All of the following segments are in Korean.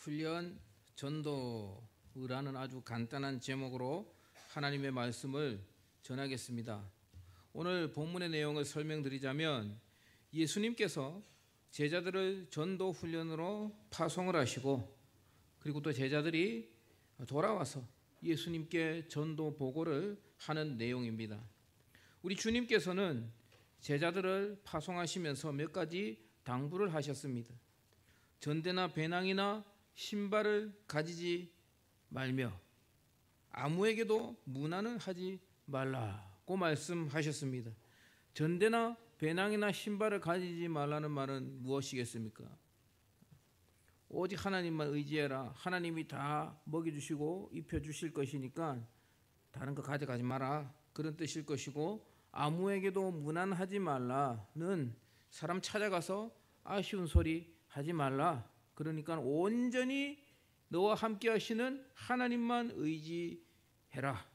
훈련 전도라는 아주 간단한 제목으로 하나님의 말씀을 전하겠습니다. 오늘 본문의 내용을 설명드리자면 예수님께서 제자들을 전도 훈련으로 파송을 하시고 그리고 또 제자들이 돌아와서 예수님께 전도 보고를 하는 내용입니다. 우리 주님께서는 제자들을 파송하시면서 몇 가지 당부를 하셨습니다. 전대나 배낭이나 신발을 가지지 말며 아무에게도 문안을 하지 말라고 말씀하셨습니다. 전대나 배낭이나 신발을 가지지 말라는 말은 무엇이겠습니까? 오직 하나님만 의지해라. 하나님이 다 먹여주시고 입혀주실 것이니까 다른 거 가져가지 마라. 그런 뜻일 것이고, 아무에게도 문안하지 말라는 사람 찾아가서 아쉬운 소리 하지 말라. 그러니까 온전히 너와 함께 하시는 하나님만 의지해라.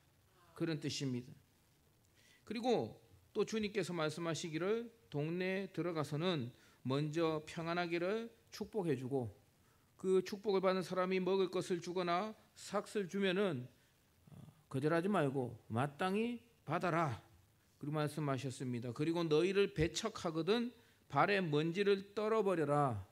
그런 뜻입니다. 그리고 또 주님께서 말씀하시기를 동네에 들어가서는 먼저 평안하기를 축복해주고 그 축복을 받는 사람이 먹을 것을 주거나 삭슬 주면은 거절하지 말고 마땅히 받아라. 그리고 말씀하셨습니다. 그리고 너희를 배척하거든 발에 먼지를 떨어버려라.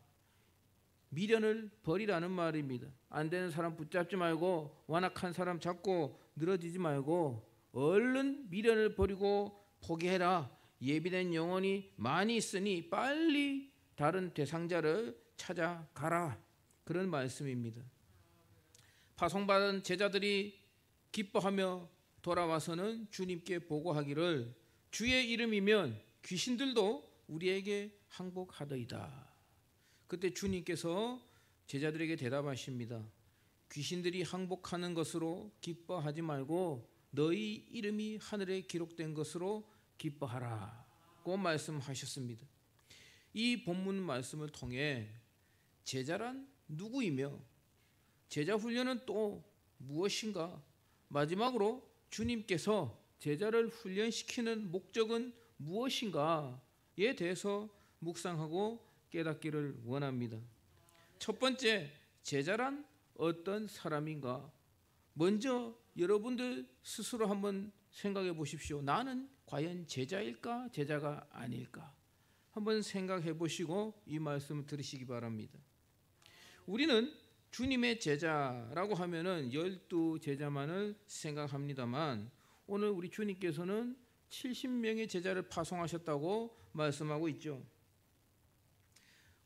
미련을 버리라는 말입니다. 안 되는 사람 붙잡지 말고 완악한 사람 잡고 늘어지지 말고 얼른 미련을 버리고 포기해라. 예비된 영혼이 많이 있으니 빨리 다른 대상자를 찾아가라. 그런 말씀입니다. 파송받은 제자들이 기뻐하며 돌아와서는 주님께 보고하기를 주의 이름이면 귀신들도 우리에게 항복하더이다. 그때 주님께서 제자들에게 대답하십니다. 귀신들이 항복하는 것으로 기뻐하지 말고 너희 이름이 하늘에 기록된 것으로 기뻐하라고 말씀하셨습니다. 이 본문 말씀을 통해 제자란 누구이며 제자 훈련은 또 무엇인가? 마지막으로 주님께서 제자를 훈련시키는 목적은 무엇인가에 대해서 묵상하고 깨닫기를 원합니다. 첫 번째, 제자란 어떤 사람인가? 먼저 여러분들 스스로 한번 생각해 보십시오. 나는 과연 제자일까? 제자가 아닐까? 한번 생각해 보시고 이 말씀을 들으시기 바랍니다. 우리는 주님의 제자라고 하면은 12제자만을 생각합니다만 오늘 우리 주님께서는 70명의 제자를 파송하셨다고 말씀하고 있죠.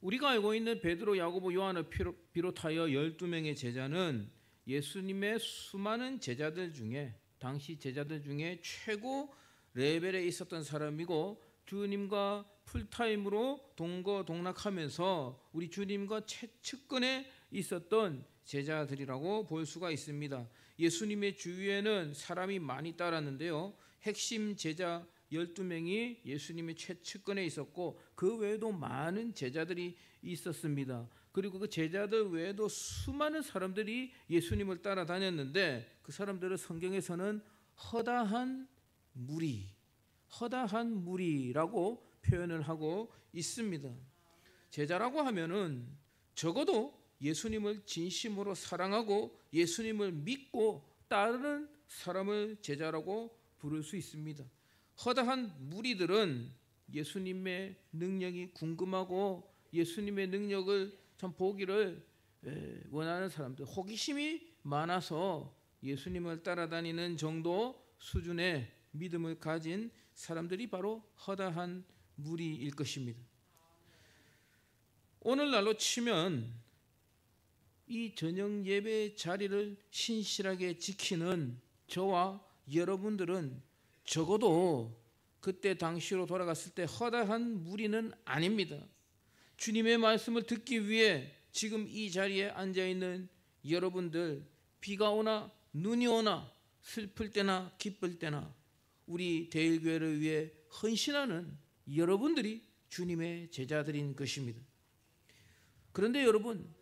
우리가 알고 있는 베드로, 야고보, 요한을 비롯하여 12명의 제자는 예수님의 수많은 제자들 중에 당시 제자들 중에 최고 레벨에 있었던 사람이고 주님과 풀타임으로 동거동락하면서 우리 주님과 최측근에 있었던 제자들이라고 볼 수가 있습니다. 예수님의 주위에는 사람이 많이 따랐는데요. 핵심 제자 12명이 예수님의 최측근에 있었고 그 외에도 많은 제자들이 있었습니다. 그리고 그 제자들 외에도 수많은 사람들이 예수님을 따라다녔는데 그 사람들을 성경에서는 허다한 무리라고 표현을 하고 있습니다. 제자라고 하면은 적어도 예수님을 진심으로 사랑하고 예수님을 믿고 따르는 사람을 제자라고 부를 수 있습니다. 허다한 무리들은 예수님의 능력이 궁금하고 예수님의 능력을 참 보기를 원하는 사람들, 호기심이 많아서 예수님을 따라다니는 정도 수준의 믿음을 가진 사람들이 바로 허다한 무리일 것입니다. 오늘날로 치면 이 저녁 예배 자리를 신실하게 지키는 저와 여러분들은 적어도 그때 당시로 돌아갔을 때 허다한 무리는 아닙니다. 주님의 말씀을 듣기 위해 지금 이 자리에 앉아있는 여러분들, 비가 오나 눈이 오나 슬플 때나 기쁠 때나 우리 대일교회를 위해 헌신하는 여러분들이 주님의 제자들인 것입니다. 그런데 여러분,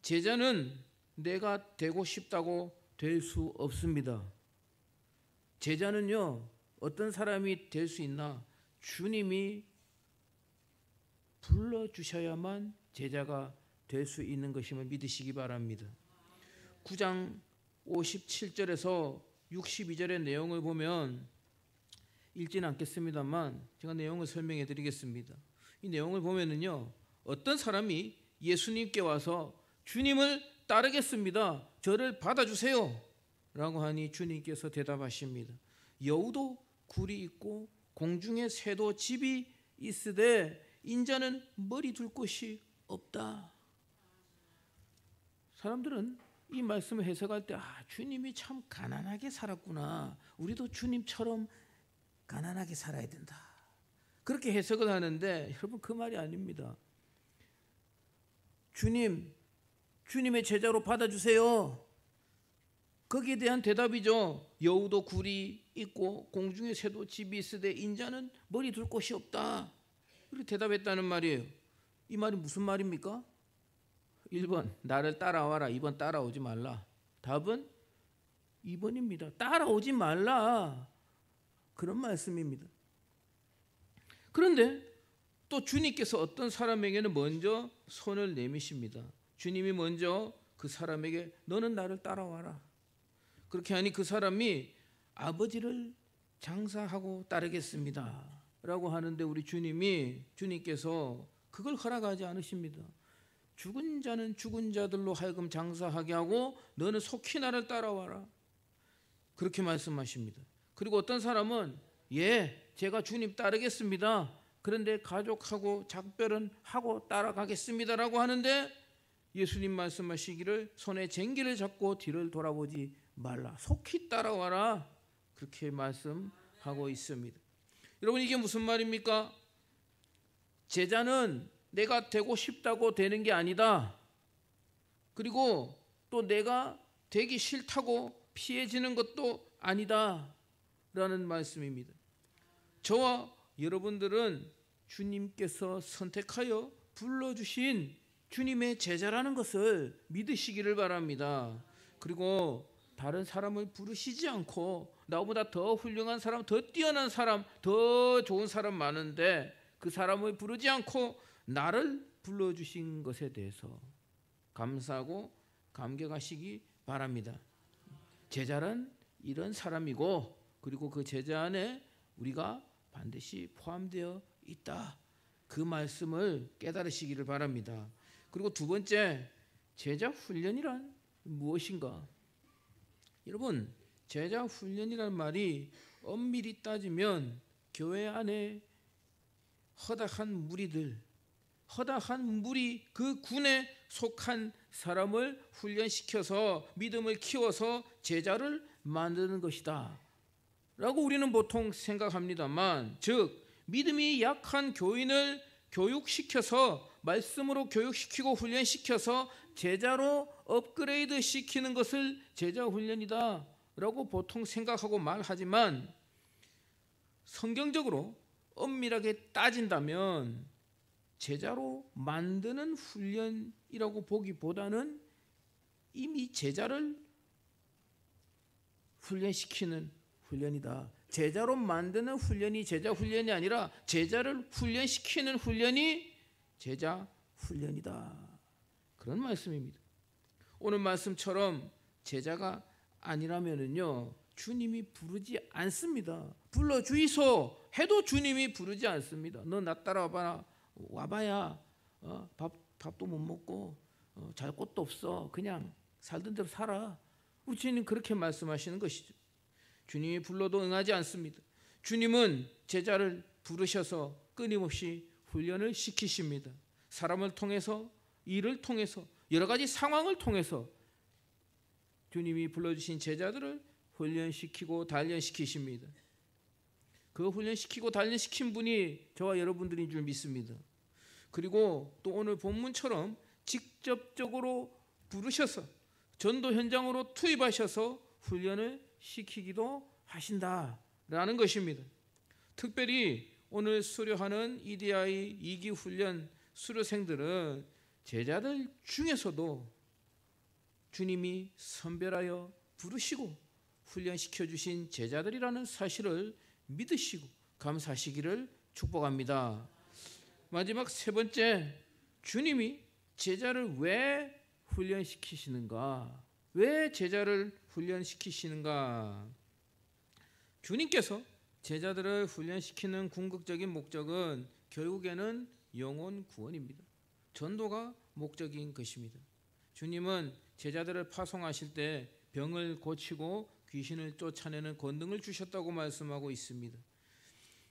제자는 내가 되고 싶다고 될 수 없습니다. 제자는요, 어떤 사람이 될 수 있나? 주님이 불러주셔야만 제자가 될 수 있는 것임을 믿으시기 바랍니다. 9장 57절에서 62절의 내용을 보면 읽지는 않겠습니다만 제가 내용을 설명해 드리겠습니다. 이 내용을 보면은요, 어떤 사람이 예수님께 와서 주님을 따르겠습니다, 저를 받아주세요 라고 하니 주님께서 대답하십니다. 여우도 굴이 있고 공중에 새도 집이 있으되 인자는 머리 둘 곳이 없다. 사람들은 이 말씀을 해석할 때 주님이 참 가난하게 살았구나, 우리도 주님처럼 가난하게 살아야 된다, 그렇게 해석을 하는데 여러분, 그 말이 아닙니다. 주님의 제자로 받아주세요, 거기에 대한 대답이죠. 여우도 굴이 있고 공중에 새도 집이 있으되 인자는 머리 둘 곳이 없다, 이렇게 대답했다는 말이에요. 이 말이 무슨 말입니까? 1번 나를 따라와라, 2번 따라오지 말라. 답은 2번입니다. 따라오지 말라, 그런 말씀입니다. 그런데 또 주님께서 어떤 사람에게는 먼저 손을 내미십니다. 주님이 먼저 그 사람에게 너는 나를 따라와라, 그렇게 하니 그 사람이 아버지를 장사하고 따르겠습니다 라고 하는데 우리 주님께서 그걸 허락하지 않으십니다. 죽은 자는 죽은 자들로 하여금 장사하게 하고 너는 속히 나를 따라와라, 그렇게 말씀하십니다. 그리고 어떤 사람은 제가 주님 따르겠습니다, 그런데 가족하고 작별은 하고 따라가겠습니다 라고 하는데 예수님 말씀하시기를 손에 쟁기를 잡고 뒤를 돌아보지 말라, 속히 따라와라, 그렇게 말씀하고 있습니다. 여러분, 이게 무슨 말입니까? 제자는 내가 되고 싶다고 되는 게 아니다, 그리고 또 내가 되기 싫다고 피해지는 것도 아니다 라는 말씀입니다. 저와 여러분들은 주님께서 선택하여 불러주신 주님의 제자라는 것을 믿으시기를 바랍니다. 그리고 다른 사람을 부르시지 않고 나보다 더 훌륭한 사람, 더 뛰어난 사람, 더 좋은 사람 많은데 그 사람을 부르지 않고 나를 불러주신 것에 대해서 감사하고 감격하시기 바랍니다. 제자는 이런 사람이고, 그리고 그 제자 안에 우리가 반드시 포함되어 있다, 그 말씀을 깨달으시기를 바랍니다. 그리고 두 번째, 제자 훈련이란 무엇인가? 여러분, 제자 훈련이란 말이 엄밀히 따지면 교회 안에 허다한 무리, 그 군에 속한 사람을 훈련시켜서 믿음을 키워서 제자를 만드는 것이다 라고 우리는 보통 생각합니다만, 즉 믿음이 약한 교인을 교육시켜서 말씀으로 교육시키고 훈련시켜서 제자로 업그레이드 시키는 것을 제자 훈련이다 라고 보통 생각하고 말하지만, 성경적으로 엄밀하게 따진다면 제자로 만드는 훈련이라고 보기보다는 이미 제자를 훈련시키는 훈련이다. 제자로 만드는 훈련이 제자 훈련이 아니라 제자를 훈련시키는 훈련이 제자 훈련이다, 그런 말씀입니다. 오늘 말씀처럼 제자가 아니라면은요, 주님이 부르지 않습니다. 불러주이소 해도 주님이 부르지 않습니다. 너 나 따라와봐라, 와봐야 밥도 못 먹고 잘 곳도 없어, 그냥 살던 대로 살아. 우리 주님 그렇게 말씀하시는 것이죠. 주님이 불러도 응하지 않습니다. 주님은 제자를 부르셔서 끊임없이 훈련을 시키십니다. 사람을 통해서, 일을 통해서, 여러 가지 상황을 통해서 주님이 불러주신 제자들을 훈련시키고 단련시키십니다. 그 훈련시키고 단련시킨 분이 저와 여러분들인 줄 믿습니다. 그리고 또 오늘 본문처럼 직접적으로 부르셔서 전도 현장으로 투입하셔서 훈련을 시키기도 하신다라는 것입니다. 특별히 오늘 수료하는 EDI 2기 훈련 수료생들은 제자들 중에서도 주님이 선별하여 부르시고 훈련시켜 주신 제자들이라는 사실을 믿으시고 감사하시기를 축복합니다. 마지막 세 번째, 주님이 제자를 왜 훈련시키시는가? 왜 제자를 훈련시키시는가? 주님께서 제자들을 훈련시키는 궁극적인 목적은 결국에는 영혼 구원입니다. 전도가 목적인 것입니다. 주님은 제자들을 파송하실 때 병을 고치고 귀신을 쫓아내는 권능을 주셨다고 말씀하고 있습니다.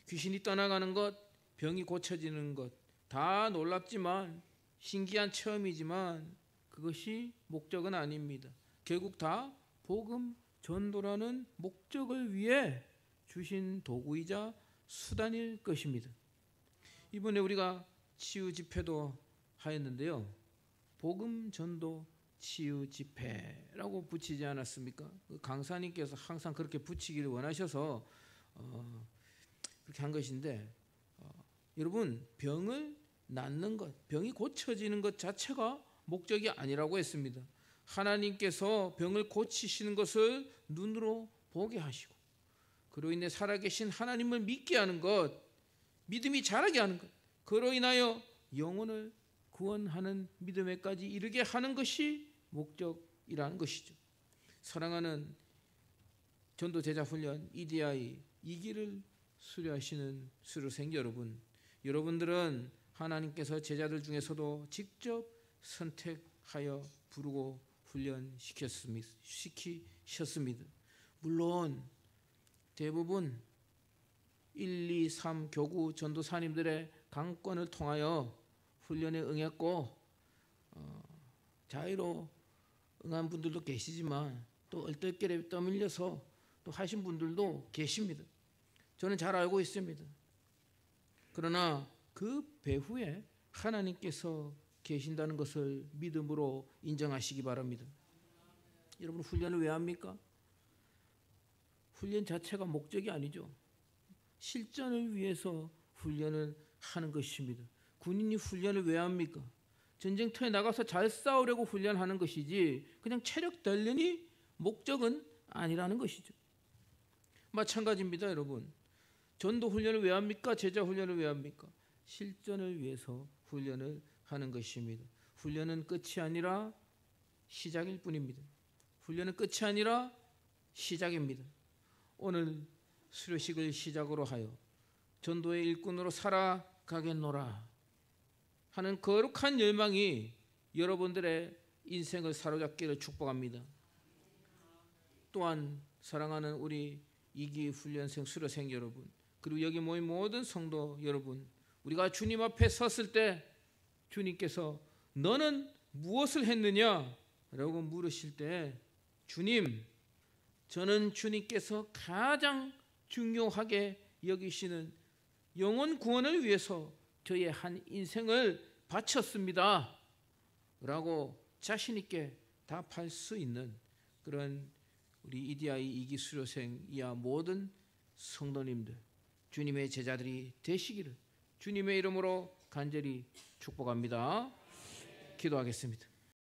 귀신이 떠나가는 것, 병이 고쳐지는 것, 다 놀랍지만 신기한 체험이지만 그것이 목적은 아닙니다. 결국 다 복음 전도라는 목적을 위해 주신 도구이자 수단일 것입니다. 이번에 우리가 치유 집회도 하였는데요. 복음 전도 치유 집회라고 붙이지 않았습니까? 강사님께서 항상 그렇게 붙이기를 원하셔서 그렇게 한 것인데, 여러분, 병을 낫는 것, 병이 고쳐지는 것 자체가 목적이 아니라고 했습니다. 하나님께서 병을 고치시는 것을 눈으로 보게 하시고, 그로 인해 살아계신 하나님을 믿게 하는 것, 믿음이 자라게 하는 것, 그로 인하여 영혼을 구원하는 믿음에까지 이르게 하는 것이 목적이라는 것이죠. 사랑하는 전도 제자 훈련 EDI 2기를 수료하시는 수료생 여러분, 여러분들은 하나님께서 제자들 중에서도 직접 선택하여 부르고 훈련시키셨습니다. 물론 대부분 1, 2, 3 교구 전도사님들의 강권을 통하여 훈련에 응했고 자의로 응한 분들도 계시지만 또 얼떨결에 떠밀려서 또 하신 분들도 계십니다. 저는 잘 알고 있습니다. 그러나 그 배후에 하나님께서 계신다는 것을 믿음으로 인정하시기 바랍니다. 여러분, 훈련을 왜 합니까? 훈련 자체가 목적이 아니죠. 실전을 위해서 훈련을 하는 것입니다. 군인이 훈련을 왜 합니까? 전쟁터에 나가서 잘 싸우려고 훈련하는 것이지 그냥 체력 단련이 목적은 아니라는 것이죠. 마찬가지입니다, 여러분. 전도 훈련을 왜 합니까? 제자 훈련을 왜 합니까? 실전을 위해서 훈련을 하는 것입니다. 훈련은 끝이 아니라 시작일 뿐입니다. 훈련은 끝이 아니라 시작입니다. 오늘 수료식을 시작으로 하여 전도의 일꾼으로 살아가겠노라 하는 거룩한 열망이 여러분들의 인생을 사로잡기를 축복합니다. 또한 사랑하는 우리 2기 훈련생 수료생 여러분, 그리고 여기 모인 모든 성도 여러분, 우리가 주님 앞에 섰을 때 주님께서 너는 무엇을 했느냐? 라고 물으실 때 주님, 저는 주님께서 가장 중요하게 여기시는 영혼 구원을 위해서 저의 한 인생을 바쳤습니다 라고 자신 있게 답할 수 있는 그런 우리 EDI 2기 수료생 이하 모든 성도님들, 주님의 제자들이 되시기를 주님의 이름으로 간절히 축복합니다. 기도하겠습니다.